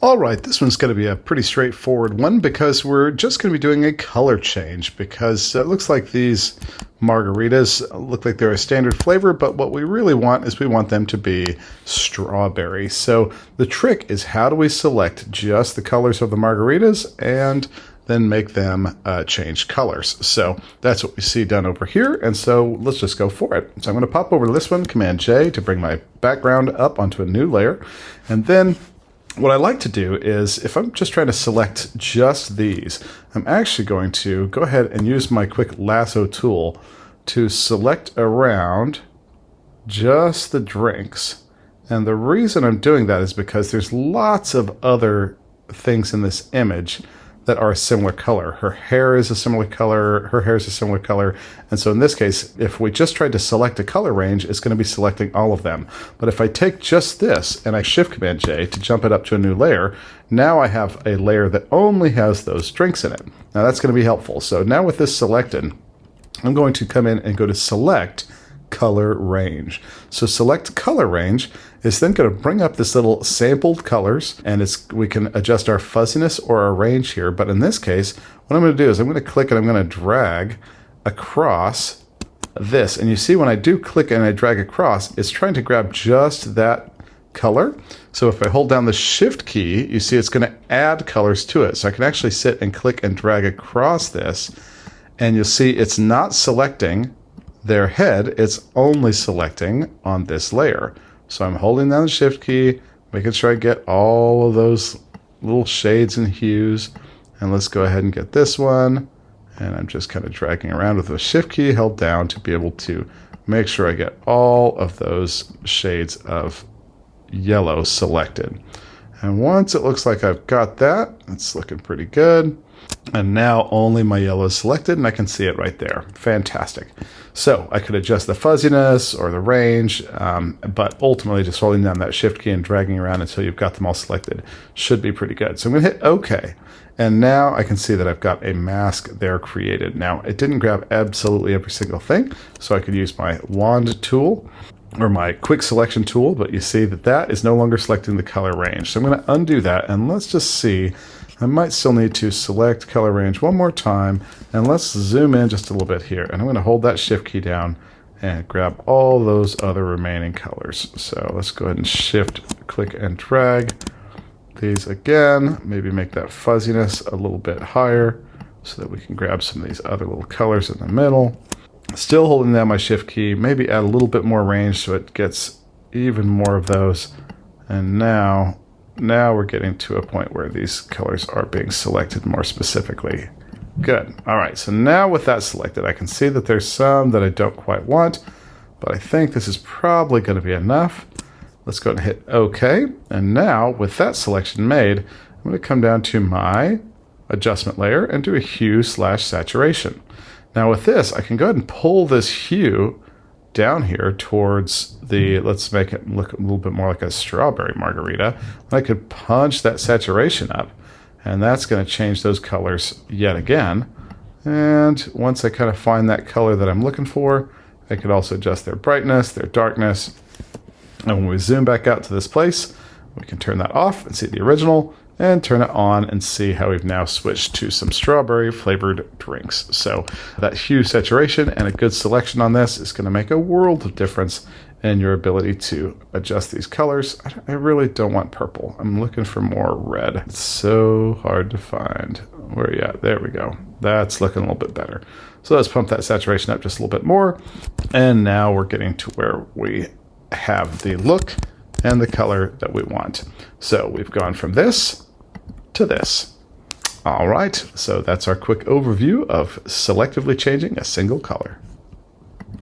All right, this one's going to be a pretty straightforward one because we're just going to be doing a color change because it looks like these margaritas look like they're a standard flavor, but what we really want is we want them to be strawberry. So the trick is, how do we select just the colors of the margaritas and then make them change colors? So that's what we see done over here, and so let's just go for it. So I'm going to pop over to this one, Command J, to bring my background up onto a new layer, and then what I like to do is, if I'm just trying to select just these, I'm actually going to go ahead and use my quick lasso tool to select around just the drinks. And the reason I'm doing that is because there's lots of other things in this image that are a similar color. Her hair is a similar color, her hair is a similar color, and so in this case, if we just tried to select a color range, it's going to be selecting all of them. But if I take just this and I Shift Command J to jump it up to a new layer, now I have a layer that only has those drinks in it. Now that's going to be helpful. So now with this selected, I'm going to come in and go to Select Color Range. So Select Color Range is then going to bring up this little sampled colors, and we can adjust our fuzziness or our range here. But in this case, what I'm going to do is I'm going to click and I'm going to drag across this. And you see when I do click and I drag across, it's trying to grab just that color. So if I hold down the Shift key, you see it's going to add colors to it. So I can actually sit and click and drag across this, and you'll see it's not selecting their head, it's only selecting on this layer. So I'm holding down the Shift key, making sure I get all of those little shades and hues. And let's go ahead and get this one. And I'm just kind of dragging around with the Shift key held down to be able to make sure I get all of those shades of yellow selected. And once it looks like I've got that, it's looking pretty good. And now only my yellow is selected, and I can see it right there. Fantastic. So I could adjust the fuzziness or the range, but ultimately just holding down that Shift key and dragging around until you've got them all selected should be pretty good. So I'm going to hit OK. And now I can see that I've got a mask there created. Now, it didn't grab absolutely every single thing, so I could use my wand tool or my quick selection tool, but you see that that is no longer selecting the color range. So I'm going to undo that, and let's just see. I might still need to select color range one more time, and let's zoom in just a little bit here. And I'm going to hold that Shift key down and grab all those other remaining colors. So let's go ahead and Shift, click, and drag these again. Maybe make that fuzziness a little bit higher so that we can grab some of these other little colors in the middle. Still holding down my Shift key, maybe add a little bit more range so it gets even more of those. And now we're getting to a point where these colors are being selected more specifically. Good. All right, so now with that selected, I can see that there's some that I don't quite want, but I think this is probably going to be enough. Let's go ahead and hit OK. And now with that selection made, I'm going to come down to my adjustment layer and do a hue/saturation. Now with this, I can go ahead and pull this hue down here towards the, let's make it look a little bit more like a strawberry margarita. I could punch that saturation up, and that's going to change those colors yet again. And once I kind of find that color that I'm looking for, I could also adjust their brightness, their darkness. And when we zoom back out to this place, we can turn that off and see the original, and turn it on and see how we've now switched to some strawberry flavored drinks. So that hue saturation and a good selection on this is going to make a world of difference in your ability to adjust these colors. I really don't want purple. I'm looking for more red. It's so hard to find. Where are you at? There we go. That's looking a little bit better. So let's pump that saturation up just a little bit more. And now we're getting to where we have the look and the color that we want. So we've gone from this to this. All right, so that's our quick overview of selectively changing a single color.